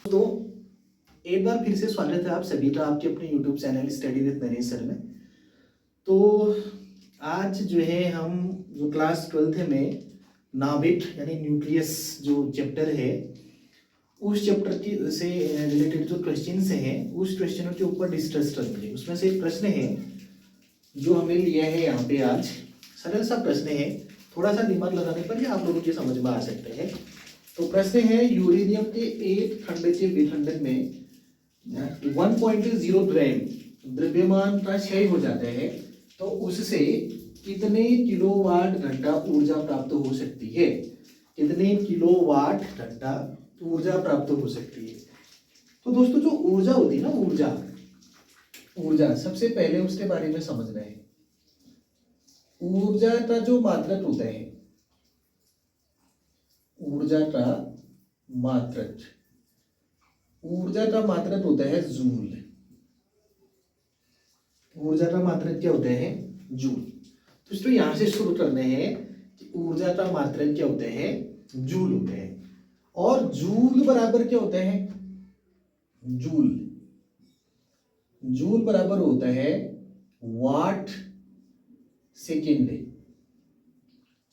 तो एक बार फिर से स्वागत है आप सभी का आपके अपने YouTube channel study with Naresh sir में। तो आज जो है हम जो क्लास 12th में नाभिक यानी न्यूक्लियस जो चैप्टर है उस चैप्टर की से रिलेटेड जो क्वेश्चंस हैं उस क्वेश्चनों के ऊपर डिस्कस करेंगे। उसमें से एक प्रश्न है जो हमें लिया है यहाँ पे आज। सरल सा प्रश्न है, थोड़ा सा दिमाग लगाने पर ही आप लोगों के समझ में आ सकते हैं। तो प्रश्न है यूरेनियम के एक खंड के विखंडन में 1.0 ग्राम द्रव्यमान का क्षय हो जाता है तो उससे कितने किलोवाट घंटा ऊर्जा प्राप्त हो सकती है। कितने किलोवाट घंटा ऊर्जा प्राप्त हो सकती है। तो दोस्तों जो ऊर्जा होती है ना, ऊर्जा सबसे पहले उसके बारे में समझना है। ऊर्जा का जो मात्रक होता है, ऊर्जा का मात्रक होता है जूल। ऊर्जा का मात्रक क्या होता है? जूल। तो इसको यहां से शुरू करने हैं कि ऊर्जा का मात्रक क्या होते हैं? जूल होते हैं। और जूल बराबर क्या होता है? जूल बराबर होता है वाट सेकेंड।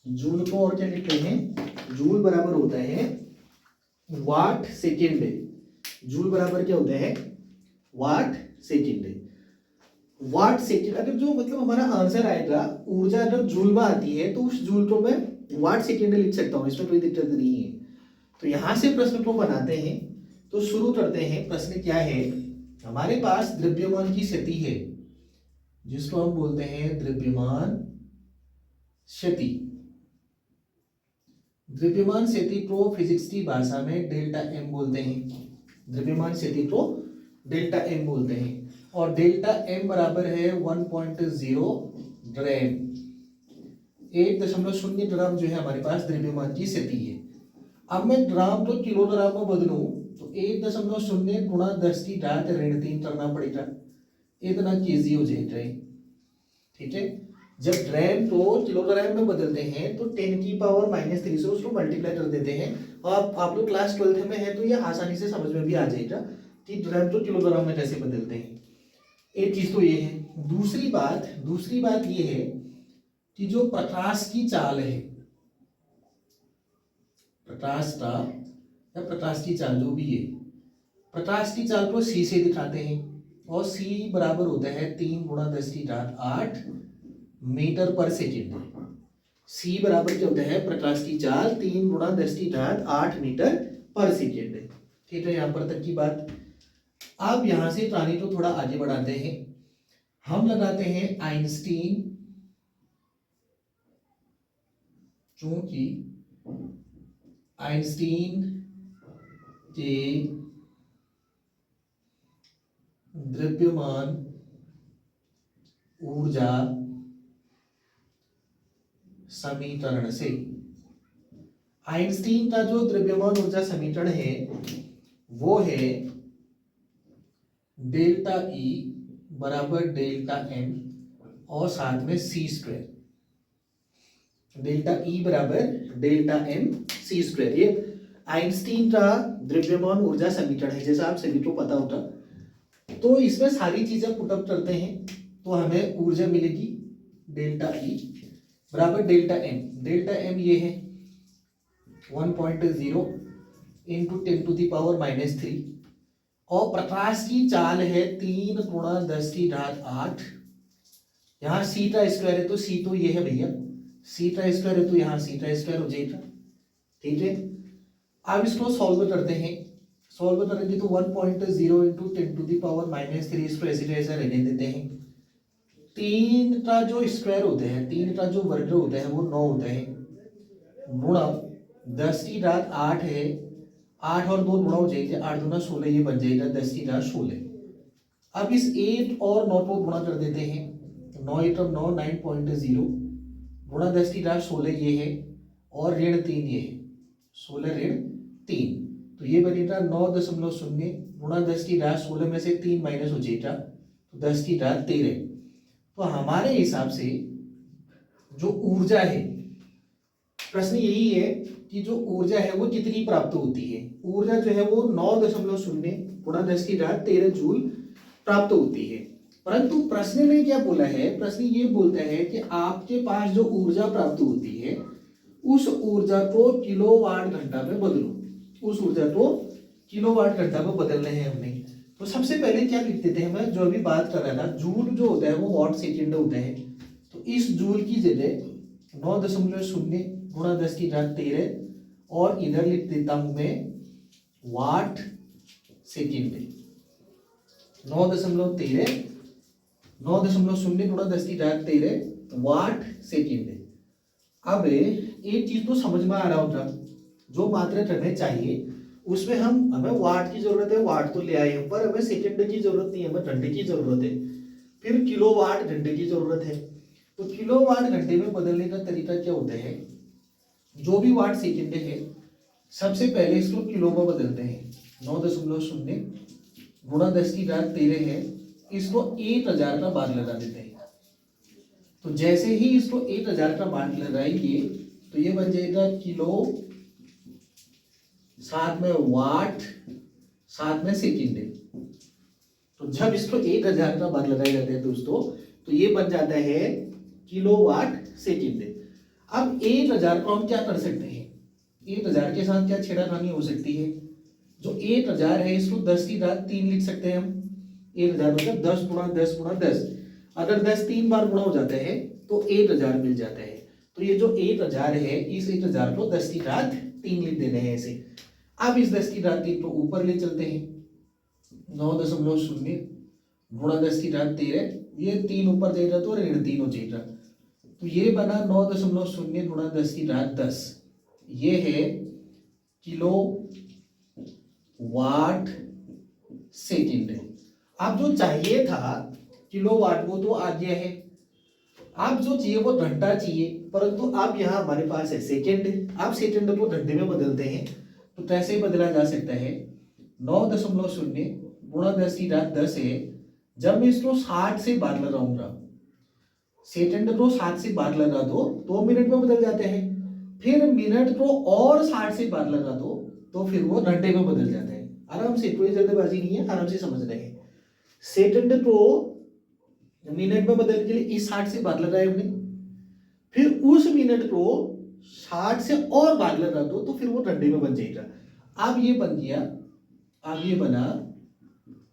जूल को और क्या लिखते हैं? जूल बराबर होता है वाट सेकेंड। जूल बराबर क्या होता है? वाट सेकेंड। वाट सेकेंड अगर जो मतलब हमारा आंसर आएगा, ऊर्जा अगर जूल में आती है तो उस जूल को मैं वाट सेकेंड लिख सकता हूं, इसमें कोई दिक्कत नहीं है। तो यहां से प्रश्न को बनाते हैं। तो शुरू करते हैं। प्रश्न क्या है? हमारे पास द्रव्यमान की स्थिति है जिसको हम बोलते हैं द्रव्यमान स्थिति। द्रव्यमान स्थिति को फिजिक्स की भाषा में डेल्टा एम बोलते हैं। द्रव्यमान स्थिति को डेल्टा एम बोलते हैं और डेल्टा एम बराबर है 1.0 ग्राम। 1.0 ग्राम जो है हमारे पास द्रव्यमान की स्थिति है। अब मैं ग्राम को किलोग्राम में बदलूं तो 1.0 गुणा 10 की घात ऋण 3 करना पड़ेगा, इतना केजी हो जाएगा। ठीक है, जब ग्राम को किलोग्राम में बदलते हैं तो 10 की पावर -3 से उसको मल्टीप्लाई कर देते हैं। और आप लोग क्लास 12th में है तो ये आसानी से समझ में भी आ जाएगा कि ग्राम को किलोग्राम में कैसे बदलते हैं। एक चीज तो ये है। दूसरी बात ये है कि जो प्रकाश की चाल है, प्रकाश की चाल जो भी है, प्रकाश की चाल को सी से दिखाते हैं और सी बराबर होता है 3 गुणा 10 की घात 8 मीटर पर सेकेंड। सी बराबर क्या होता है? प्रकाश की चाल 3 गुणा 10 की घात 8 मीटर पर सेकेंड। ठीक है, यहां पर तक की बात। अब यहां से कहानी को थोड़ा आगे बढ़ाते हैं। हम लगाते हैं आइंस्टीन, चूंकि आइंस्टीन के द्रव्यमान ऊर्जा समीकरण से, आइंस्टीन का जो द्रव्यमान ऊर्जा समीकरण है वो है डेल्टा ई बराबर डेल्टा एम और साथ में सी स्क्वायर। डेल्टा ई बराबर डेल्टा एम सी स्क्वायर। ये आइंस्टीन का द्रव्यमान ऊर्जा समीकरण है, जैसा आप सभी को पता होता। तो इसमें सारी चीजें पुटअप करते हैं तो हमें ऊर्जा मिलेगी डेल्टा ई बराबर डेल्टा एम। डेल्टा एम ये है 1.0 इंटू 10⁻³ और प्रकाश की चाल है 3 गुणा 10 की घात 8। यहाँ सी का स्क्वायर है तो सी तो ये है भैया, सी का स्क्वायर है तो यहाँ सी का स्क्वायर हो जाएगा। ठीक है, अब इसको सॉल्व करते हैं। सॉल्व करेंगे तो 1.0 इंटू 10⁻³ इसको ऐसे कैसे रहने देते हैं। 3 का जो स्क्वायर होता है, 3 का जो वर्ग होता है वो 9 होता है, गुणा 10 की घात 8 है, 8 और 2 गुणा हो जाएगा, 8 दूना 16, ये बन जाएगा 10 की घात 16। अब इस 8 और 9 को गुणा कर देते हैं। 9 × 9 9.0 गुणा 10 की घात 16 ये है और ऋण 3 ये है, 16 ऋण 3, तो ये बनेगा 9.0 गुणा 10 की घात 16 में से 3 माइनस हो जाएगा तो 10 की घात 13। तो हमारे हिसाब से जो ऊर्जा है, प्रश्न यही है कि जो ऊर्जा है वो कितनी प्राप्त होती है। ऊर्जा जो है वो 9.0 गुणा 10⁻13 जूल प्राप्त होती है। परंतु प्रश्न में क्या बोला है, प्रश्न ये बोलता है कि आपके पास जो ऊर्जा प्राप्त होती है उस ऊर्जा को किलोवाट घंटा में बदलो। उस ऊर्जा को किलोवाट घंटा में बदलना है हमने। तो सबसे पहले क्या लिख देते हैं, मैं जो अभी बात कर रहा था, जूल जो होता है वो वाट सेकेंड होता है। तो इस जूल की जगह 9.0 गुणा 10⁻13 और इधर लिख देता हूं मैं वाट सेकेंड। 9.13 9.0 गुणा 10⁻13 वाट सेकेंड। अब एक चीज तो समझ में आ रहा होगा, जो मात्रा करने चाहिए उसमें हमें वाट की जरूरत है, वाट तो ले आए हैं, पर हमें सेकंड की जरूरत नहीं है, हमें घंटे की जरूरत है। फिर किलोवाट घंटे की जरूरत है। तो किलोवाट घंटे में बदलने का तरीका क्या होता है, जो भी वाट सेकंड है सबसे पहले इसको किलो में बदलते हैं। 9.0 गुणा 10⁻13 है, इसको 1000 का बार लगा देते हैं। तो जैसे ही इसको 1000 का बार लगाएंगे तो ये बन जाएगा किलो, साथ में वाट, साथ में सेकंड। तो जब इसको 1000 का बार लगाए जाते हैं दोस्तों तो ये बन जाता है किलोवाट सेकंड। अब 1000 को हम क्या कर सकते हैं, 1000 के साथ क्या छेड़खानी हो सकती है। जो 1000 है इसको 10⁻3 लिख सकते हैं हम। 1000 मतलब 10 गुणा 10 गुणा 10। अगर 10 3 बार गुणा हो जाता है तो 1000 मिल जाता है। तो ये जो 1000 है इस 1000 को 10⁻3 लिख देने हैं ऐसे। अब इस 10⁻3 को ऊपर ले चलते हैं। 9.0 गुणा 10⁻13, ये 3 ऊपर जाएगा तो ऋण 3 हो जाएगा। तो ये बना 9.0 गुणा 10⁻10, ये है किलो वाट सेकेंड। अब जो चाहिए था किलोवाट वो तो आ गया है, अब जो चाहिए वो घंटा चाहिए, परंतु अब यहाँ हमारे पास है सेकेंड। अब सेकेंड को घंटे में बदलते हैं तो कैसे बदला जा सकता है, 9.0 गुणा 10⁻10 है। जब मैं इसको 60 से बार लगाऊंगा, सेकेंड को 60 से बार लगा दो 2 मिनट में बदल जाते हैं। फिर मिनट को और 60 से बार लगा दो तो फिर वो घंटे में बदल जाता है। आराम से, कोई जल्दबाजी नहीं है, आराम से समझ रहे हैं। सेकेंड को मिनट में बदलने के लिए इस 60 से बार लगाए हमने, फिर उस मिनट को 60 से और बार लगा दो तो फिर वो घंटे में बन जाएगा। अब ये बन गया, अब ये बना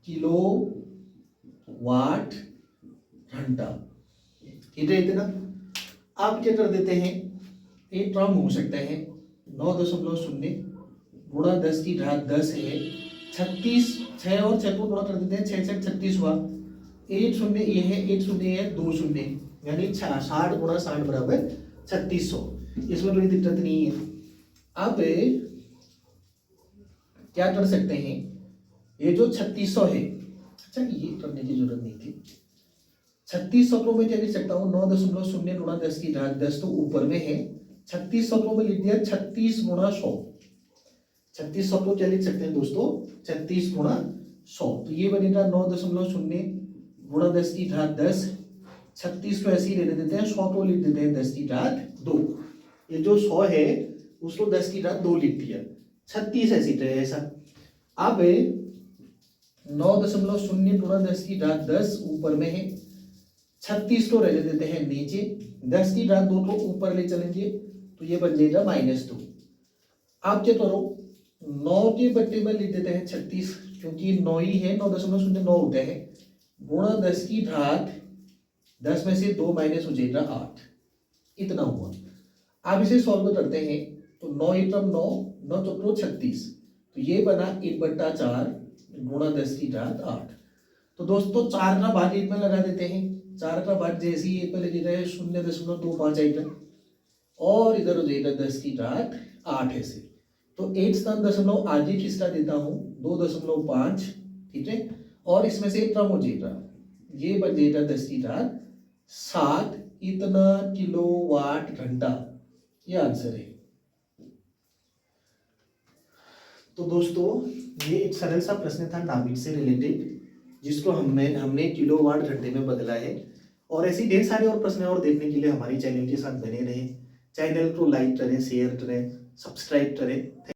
किलो वाट घंटा, ठीक है इतना। अब क्या कर देते हैं, एक टर्म हो सकता है 9.0 गुणा 10⁻10 है 36, 6 और 6 को गुणा कर देते हैं, 6 6 36 हुआ। 1 0 ये है, 1 0 है, 2 0, यानी 60 गुणा 60 बराबर 3600। इसमें कोई दिक्कत नहीं है। अब क्या कर सकते हैं, ये जो 3600 है, अच्छा ये करने की जरूरत नहीं थी। 3600 को मैं क्या लिख सकता हूँ, 9.0 गुणा 10⁻10 तो ऊपर में है, 3600 को मैं लिख दिया 36 गुणा 100। 3600 को क्या लिख सकते हैं दोस्तों, 36 गुणा 100। तो ये बनेगा 9.0 गुणा 10⁻10। 36 को ऐसे ही रहने देते हैं, 100 को लिख देते हैं 10⁻2। ये जो 100 है उसको 10⁻2 लिख दिया, 36 ऐसी रहे ऐसा। अब 9.0 गुणा 10⁻10 ऊपर में है, 36 को रहने देते हैं नीचे, 10⁻2 को ऊपर ले चलेंगे तो ये बन जाएगा -2। आप क्या करो, 9 के बट्टे में लिख देते हैं 36, क्योंकि 9 ही है, 9.09 होता है, गुणा 10 में से 2 माइनस हो जाएगा 8, इतना हुआ। अब इसे सॉल्व करते हैं तो 9 एकम 9, 9 चौको 36, तो ये बना 1/4 गुणा 10⁻8। तो दोस्तों 4 का भाग 1 में लगा देते हैं, 4 का भाग जैसे ही 1 में लगे गए 0.25 आएगा और इधर हो जाएगा 10⁻8 ऐसे। तो 1 स्थान दशमलव आगे किसका देता हूं, 2.5, ठीक है, और इसमें से एक कम हो जाएगा, ये बन जाएगा 10⁻7। इतना किलोवाट घंटा, ये आंसर है। तो दोस्तों ये एक सरल सा प्रश्न था नाभिक से रिलेटेड, जिसको हमने किलोवाट घंटे में बदला है। और ऐसी ढेर सारे और प्रश्न और देखने के लिए हमारी चैनल के साथ बने रहें। चैनल को लाइक करें, शेयर करें सब्सक्राइब करें।